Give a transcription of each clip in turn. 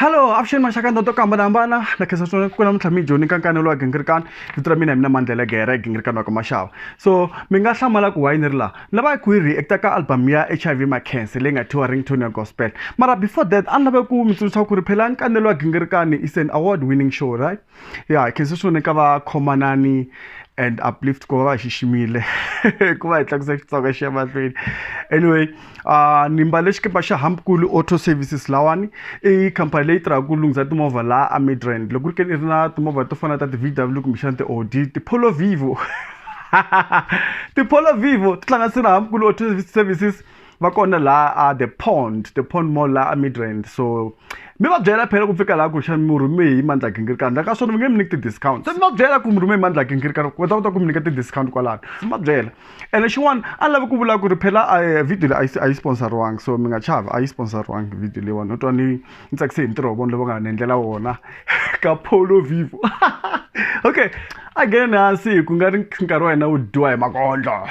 Hello, Afshin Mashakan Dr. Kambanambana, na kesasone kuna mtlami Joni Nkanelo Gingirikani, vitra mina Mandla Gingirikani Mashaw. So, minga samala ku wainirla. Laba kuiri ektaka album ya HIV Makhense lenga touring Tony Gospel. Mara before that, anlabe ku mitsusa ku riphela Nkanelo Gingirikani is an award-winning show, right? Yeah, kesasone kava komanani and uplift kwa shishimile kwa itlakisa kutoka shema trade. Anyway, nimbaleshke pasha hampkulu auto services lawani company letra kulungza tumova la amidrend lokurke irna tumova tofana ta VW kumshante Audi ti Polo Vivo ti Polo Vivo tlanga sina hampkulu auto services vakona la the pond mall la amidrend. So mi va byela phela ku fika la ku xa murume hi Mandla Gingirikani la ka swona mi nge mi nyiki ti-discount se mi va byela ku murume hi Mandla Gingirikani ku ta kota ku mi nyika ti-discount kwalano mi va byela ene xin'wana a ni lavi ku vula ku ri phela video leyi a yi sponsoriwangi so mi nga chava a yi sponsoriwangi video leyiwani no twa ni tsakise hi ntirho wa vona lowu va nga ni endlela wona ka Polo Vivo okay again hansi ku nga ri nkarhi wa hina wu dyiwa hi makondlo.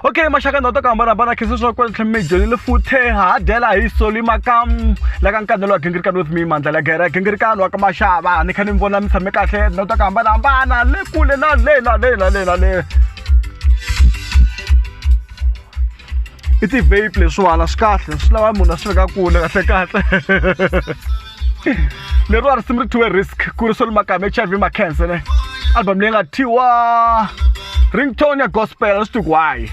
Okay, mashaka ndoto kambana bana keso kwa tlemejoni le futhe ha dela hi soli makam la ka Nkanelo Gingirikani with me Mandla Gingirikani wa ka mashaba ni khani mbona mi tshame kahle ndoto kambana bana le kule na le iti vape leswala skahle silawa munhu asiveka kule kahle lero a simri to a risk ku ri soli makam HIV Makhense ne album leyi nga thiwa ringtone ya gospel stuck why.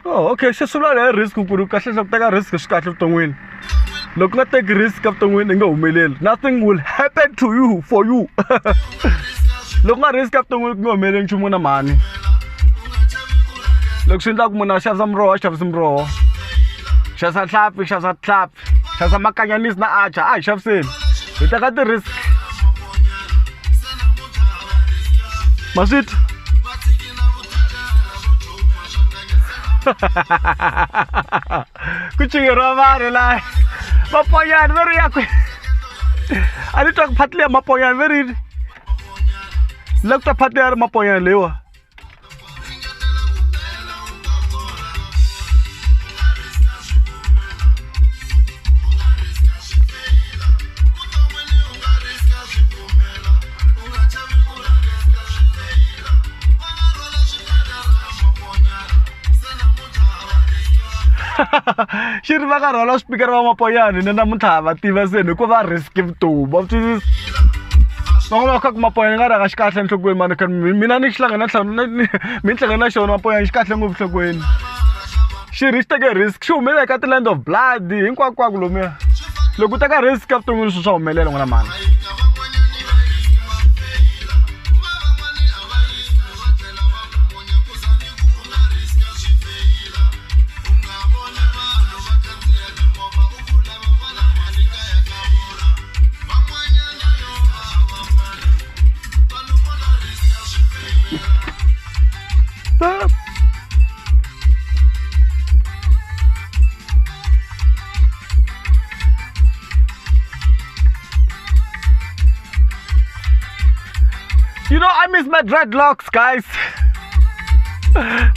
Oh, okay, se sula le risk ku ri kahle ku teka risk swi kahle vuton'wini loko nga teki risk ka vuton'wini i nga humeleli nothing will happen to you for you loko nga risk ka vuton'wini ku nga humeleli nchumu na mani loko swi endla ku munhu a xavisa miroho a xavisi miroho xavisa hlampfi xavisa makanyanisi na acha a hi xaviseni hi teka ti-risk maswiti ku chingeriwa vanhu laha maponyani veri yakwe a ni twa ku phati leya maponyani verini la ku ta phati leya ri maponyani leyiwa xi ri va ka rhwala speaker va maponyani ni namuntlha va tiva seni hikuva va risk vutomi va twisisa van'wana va kha ku maponyani nga ri nga xi kahle enhlokweni mani kani mina ni xi hlangana mi ni hlangana na xona maponyani xi kahle ngopfu enhlokweni xi teke risk xi humelela ka ti-land of blood hinkwakwaku lomuya loko u teka risk ka vuton'wini swi swa humelela n'wana mani. You know, I miss my dreadlocks, guys. I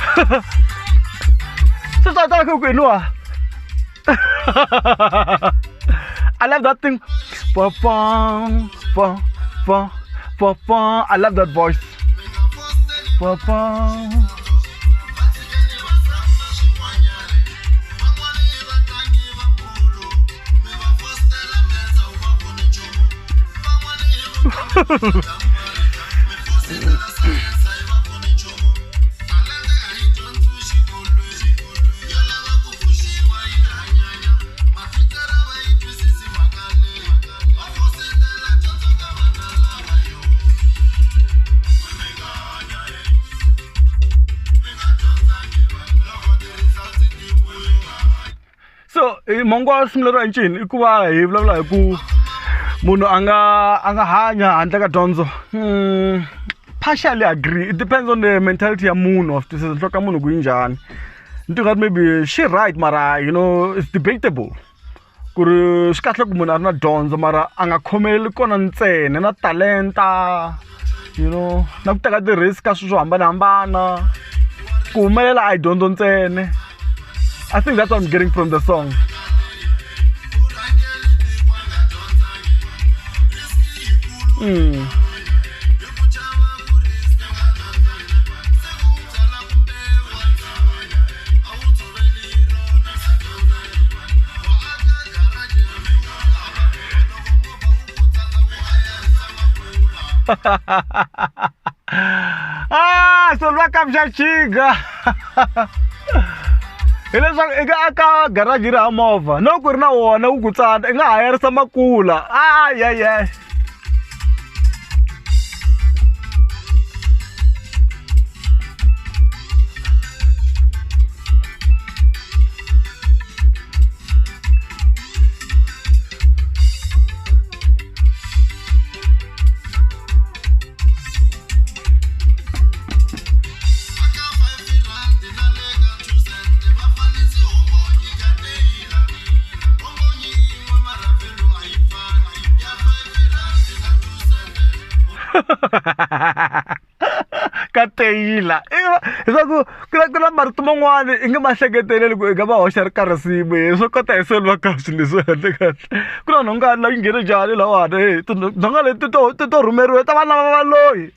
love that thing. I love that voice. So mongo wa similero encini I ku va hi vulavula hi ku munhu anga hanya handle ka dyondzo. Partially agree. It depends on the mentality ya munhu of this hloka munhu ku njhani. Nto maybe she right mara you know it's debatable. Ku ri swi kahle ku munhu a ri na dyondzo mara a nga khomeleli kona ntsena na talenta you know na ku teka ti-risk ka swilo swo hambanahambana ku humelela a hi dyondzo ntsena. I think that's what I'm getting from the song. So welcome Shachiga. Hileswaku eka aka garage ra movha no ku ri na wona u ku tsana I nga hayarisa makula. Yeah. Kateila leswaku ku na marito man'wana I nge ma hleketeleli ku I nga va hoxa ri karhi simu swo kota hi selula ka swilo leswi handle kahle ku na nhongani laha yi nghene njhani lawani tinhonga leti to rhumeriwe ta vana va valoyi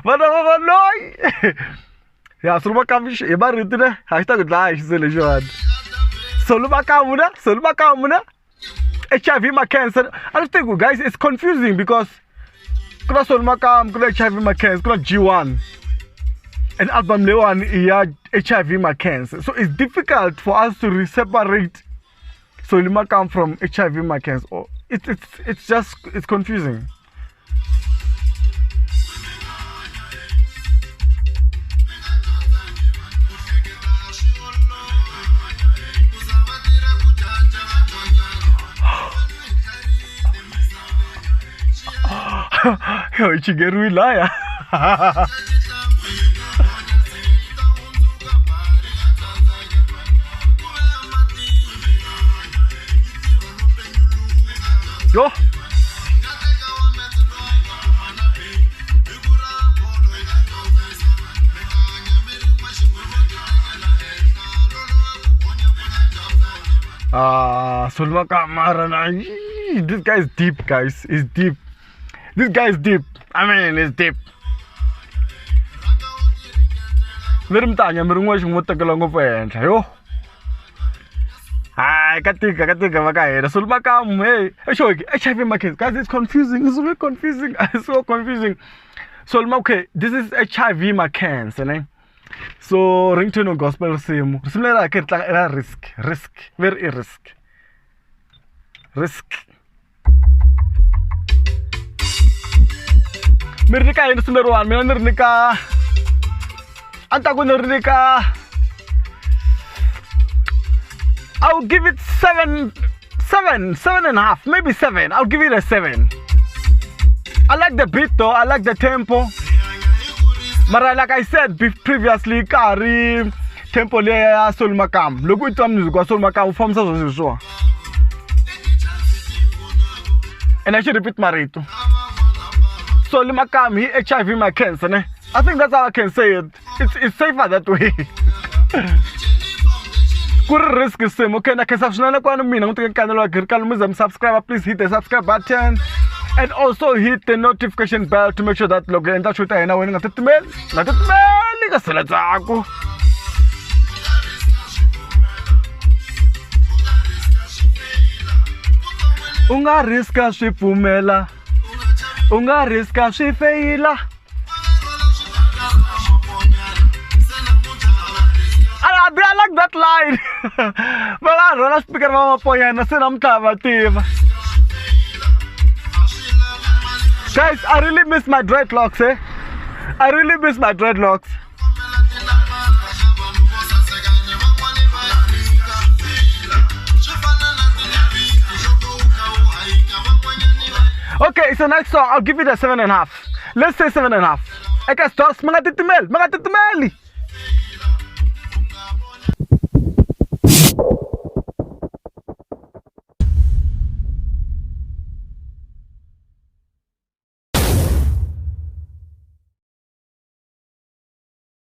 vana va valoyi ya Solomakamu hi marito ne hashtag dlaya xisele lexiwani Solomakamu HIV Makhense. I just think guys it's confusing because kuna Solomakamu kuna HIV Makhense kuna G1 and album lewan iya HIV Makhense. So it's difficult for us to separate Solomakamu from HIV Makhense. Or it's confusing. Yo, Chigeru Ilaya. Yo. Solomakamu. This guy is deep, guys. He's deep. This guy is deep. I mean, it's deep. Mirimtanya mirin'we xin'we tekela ngopfu ehenhla yo. Katika va ka hela. Solomakamu hey, HIV Makhense. Guys, it's confusing. It's really confusing. It's so confusing. Okay, this is HIV Makhense, ne? So ringtone gospel simu. Similar like risk. Very risk. Mirnika ini sumberwan, mina nirnika. Antaku nirnika. I'll give it 7.5, maybe 7. I'll give it a 7. I like the beat though, I like the tempo. But like I said previously, Kari tempo le Solomakamu. Look at music wa Solomakamu forms as so. And I should repeat my rate. Solomakamu, he HIV Makhense, ne? I think that's how I can say it. It's safer that way. Could risk the same. Okay, na subscribe subscribe. Please hit the subscribe button and also hit the notification bell to make sure that log in touch with you. Now, unga riska swipfumela unga riska swifeyila I like that line. But I don't know speaker mama poyana se namtava tiva. Guys, I really miss my dreadlocks, eh? I really miss my dreadlocks. Okay, it's a nice song. I'll give it a 7.5. Let's say 7.5. I guess dos mga titimel.